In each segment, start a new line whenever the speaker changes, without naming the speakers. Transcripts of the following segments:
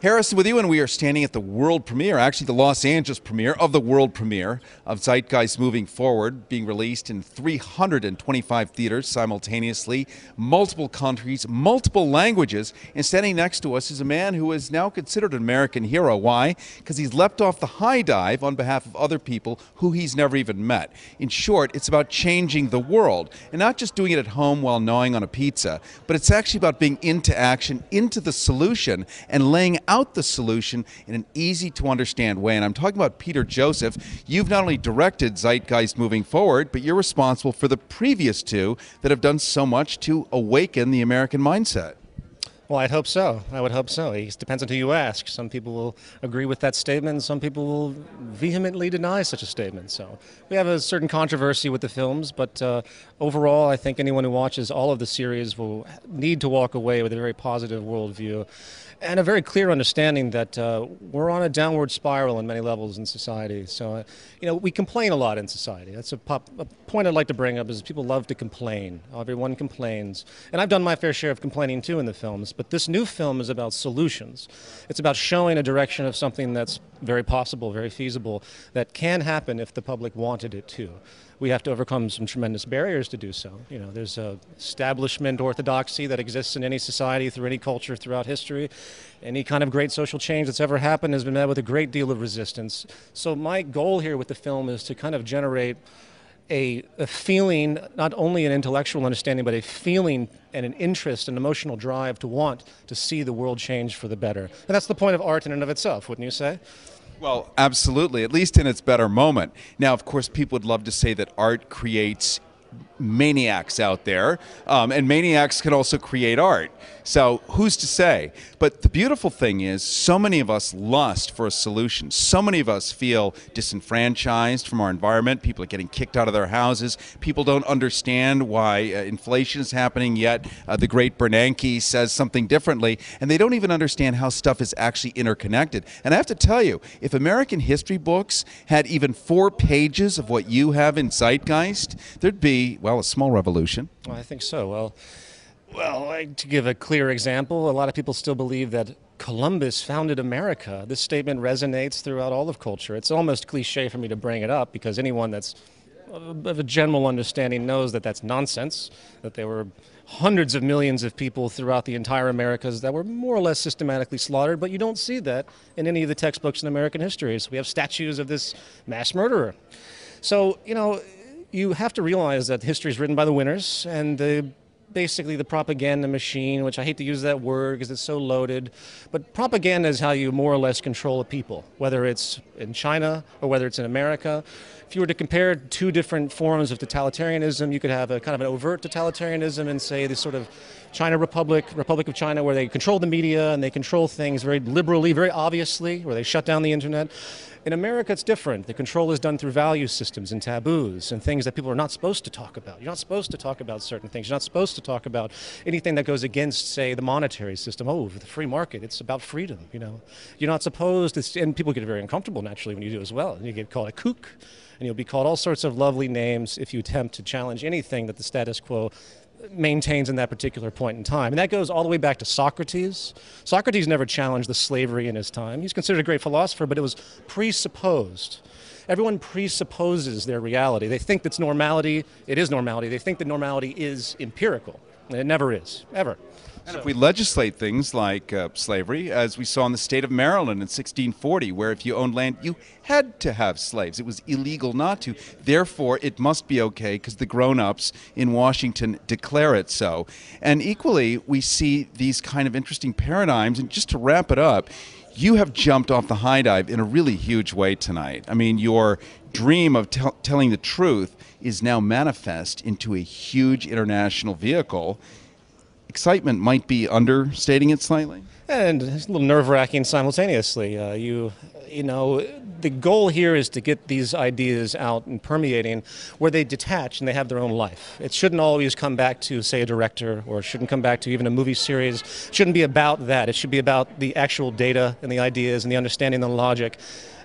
Harrison with you, and we are standing at the world premiere, actually the Los Angeles premiere of the world premiere of Zeitgeist Moving Forward, being released in 325 theaters simultaneously, multiple countries, multiple languages, and standing next to us is a man who is now considered an American hero. Why? Because he's leapt off the high dive on behalf of other people who he's never even met. In short, it's about changing the world, and not just doing it at home while gnawing on a pizza, but it's actually about being into action, into the solution, and laying out the solution in an easy-to-understand way. And I'm talking about Peter Joseph. You've not only directed Zeitgeist Moving Forward, but you're responsible for the previous two that have done so much to awaken the American mindset.
Well, I'd hope so. I would hope so. It depends on who you ask. Some people will agree with that statement, and some people will vehemently deny such a statement. So we have a certain controversy with the films, but overall, I think anyone who watches all of the series will need to walk away with a very positive worldview and a very clear understanding that we're on a downward spiral in many levels in society. So, we complain a lot in society. That's a point I'd like to bring up is people love to complain. Everyone complains. And I've done my fair share of complaining too in the films, but this new film is about solutions. It's about showing a direction of something that's very possible, very feasible, that can happen if the public wanted it to. We have to overcome some tremendous barriers to do so. There's a establishment orthodoxy that exists in any society, through any culture, throughout history. Any kind of great social change that's ever happened has been met with a great deal of resistance. So my goal here with the film is to kind of generate a feeling, not only an intellectual understanding, but a feeling and an interest, an emotional drive to want to see the world change for the better. And that's the point of art in and of itself, wouldn't you say?
Well, absolutely, at least in its better moment. Now, of course, people would love to say that art creates maniacs out there, and maniacs can also create art. So who's to say? But the beautiful thing is, so many of us lust for a solution. So many of us feel disenfranchised from our environment. People are getting kicked out of their houses. People don't understand why inflation is happening yet. The great Bernanke says something differently, and they don't even understand how stuff is actually interconnected. And I have to tell you, if American history books had even 4 pages of what you have in Zeitgeist, there'd be, well, a small revolution.
Well, I think so. Well, to give a clear example, a lot of people still believe that Columbus founded America. This statement resonates throughout all of culture. It's almost cliche for me to bring it up because anyone that's of a general understanding knows that that's nonsense, that there were hundreds of millions of people throughout the entire Americas that were more or less systematically slaughtered, but you don't see that in any of the textbooks in American history. So we have statues of this mass murderer. So, you have to realize that history is written by the winners, and basically the propaganda machine, which I hate to use that word because it's so loaded, but propaganda is how you more or less control a people, whether it's in China or whether it's in America. If you were to compare 2 different forms of totalitarianism, you could have a kind of an overt totalitarianism and say this sort of China Republic of China, where they control the media and they control things very liberally, very obviously, where they shut down the internet. In America, it's different. The control is done through value systems and taboos and things that people are not supposed to talk about. You're not supposed to talk about certain things. You're not supposed to talk about anything that goes against, say, the monetary system. Oh, the free market, it's about freedom, You're not supposed to, and people get very uncomfortable naturally when you do as well. And you get called a kook, and you'll be called all sorts of lovely names if you attempt to challenge anything that the status quo maintains in that particular point in time. And that goes all the way back to Socrates. Socrates never challenged the slavery in his time. He's considered a great philosopher, but it was presupposed. Everyone presupposes their reality. They think that's normality. It is normality. They think that normality is empirical. And it never is, ever.
And if we legislate things like slavery, as we saw in the state of Maryland in 1640, where if you owned land, you had to have slaves. It was illegal not to. Therefore, it must be okay because the grown-ups in Washington declare it so. And equally, we see these kind of interesting paradigms. And just to wrap it up, you have jumped off the high dive in a really huge way tonight. I mean, your dream of telling the truth is now manifest into a huge international vehicle. Excitement might be understating it slightly.
And it's a little nerve-wracking simultaneously. The goal here is to get these ideas out and permeating where they detach and they have their own life. It shouldn't always come back to, say, a director, or it shouldn't come back to even a movie series. It shouldn't be about that. It should be about the actual data and the ideas and the understanding and the logic.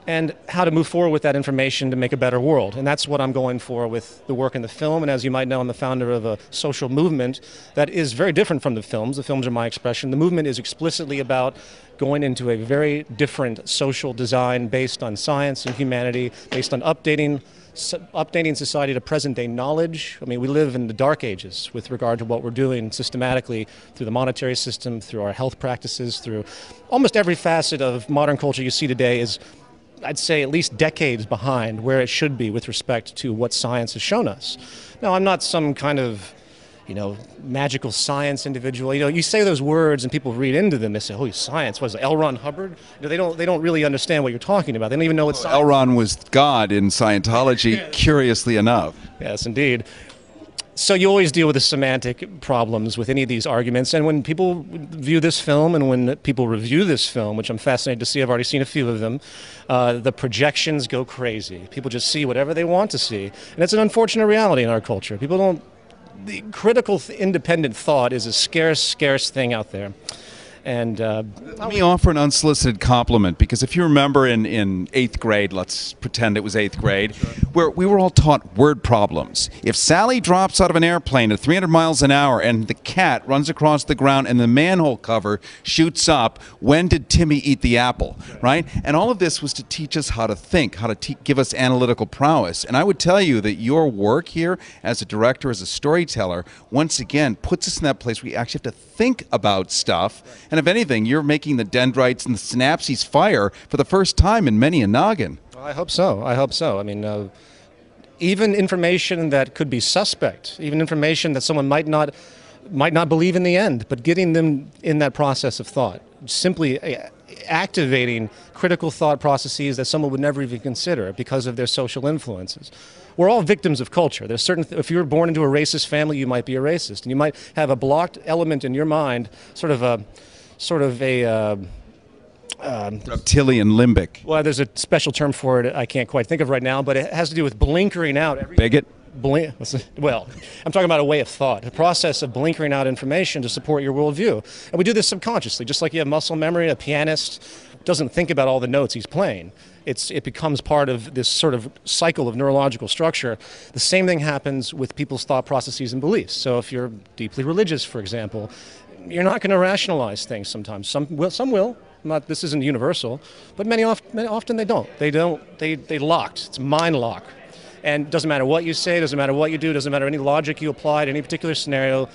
and how to move forward with that information to make a better world. And that's what I'm going for with the work in the film. And as you might know, I'm the founder of a social movement that is very different from the films. The films are my expression. The movement is explicitly about going into a very different social design based on science and humanity, based on updating society to present-day knowledge. I mean, we live in the dark ages with regard to what we're doing systematically through the monetary system, through our health practices, through almost every facet of modern culture you see today is, I'd say, at least decades behind where it should be with respect to what science has shown us. Now, I'm not some kind of magical science individual. You say those words and people read into them. They say, "Oh, science." What is it, L. Ron Hubbard? They don't really understand what you're talking about. They don't even know what science.
L. Ron was God in Scientology, curiously enough.
Yes, indeed. So you always deal with the semantic problems with any of these arguments. And when people view this film and when people review this film, which I'm fascinated to see, I've already seen a few of them, the projections go crazy. People just see whatever they want to see. And it's an unfortunate reality in our culture. People don't. The critical, independent thought is a scarce thing out there. And
let me offer an unsolicited compliment, because if you remember in 8th grade, let's pretend it was 8th grade, where we were all taught word problems. If Sally drops out of an airplane at 300 miles an hour and the cat runs across the ground and the manhole cover shoots up, when did Timmy eat the apple, right? And all of this was to teach us how to think, how to give us analytical prowess. And I would tell you that your work here as a director, as a storyteller, once again puts us in that place where we actually have to think about stuff. And if anything, you're making the dendrites and the synapses fire for the first time in many a noggin.
Well, I hope so. I hope so. I mean, even information that could be suspect, even information that someone might not believe in the end, but getting them in that process of thought, simply activating critical thought processes that someone would never even consider because of their social influences. We're all victims of culture. There's certain. If you were born into a racist family, you might be a racist, and you might have a blocked element in your mind, sort of a
reptilian limbic.
Well, there's a special term for it I can't quite think of right now, but it has to do with blinkering out.
Bigot?
Well, I'm talking about a way of thought, the process of blinkering out information to support your worldview. And we do this subconsciously, just like you have muscle memory. A pianist doesn't think about all the notes he's playing. It becomes part of this sort of cycle of neurological structure. The same thing happens with people's thought processes and beliefs. So if you're deeply religious, for example, you're not going to rationalize things sometimes. Some will. This isn't universal, but many often they don't. They locked. It's mind lock. And it doesn't matter what you say, doesn't matter what you do, doesn't matter any logic you apply to any particular scenario.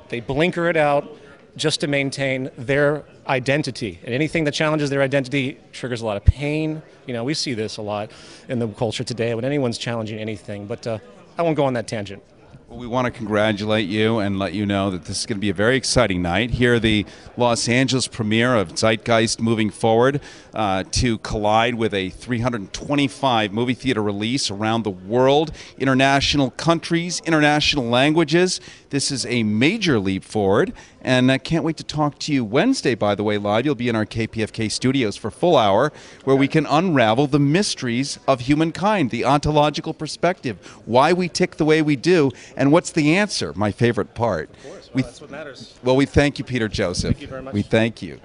They blinker it out just to maintain their identity. And anything that challenges their identity triggers a lot of pain. We see this a lot in the culture today when anyone's challenging anything. But I won't go on that tangent.
Well, we want to congratulate you and let you know that this is going to be a very exciting night. Here, the Los Angeles premiere of Zeitgeist moving forward to collide with a 325 movie theater release around the world, international countries, international languages. This is a major leap forward, and I can't wait to talk to you Wednesday, by the way, live. You'll be in our KPFK studios for a full hour where we can unravel the mysteries of humankind, the ontological perspective, why we tick the way we do, and what's the answer, my favorite part.
Of course, well, that's what matters.
Well, we thank you, Peter Joseph.
Thank you very much.
We thank you.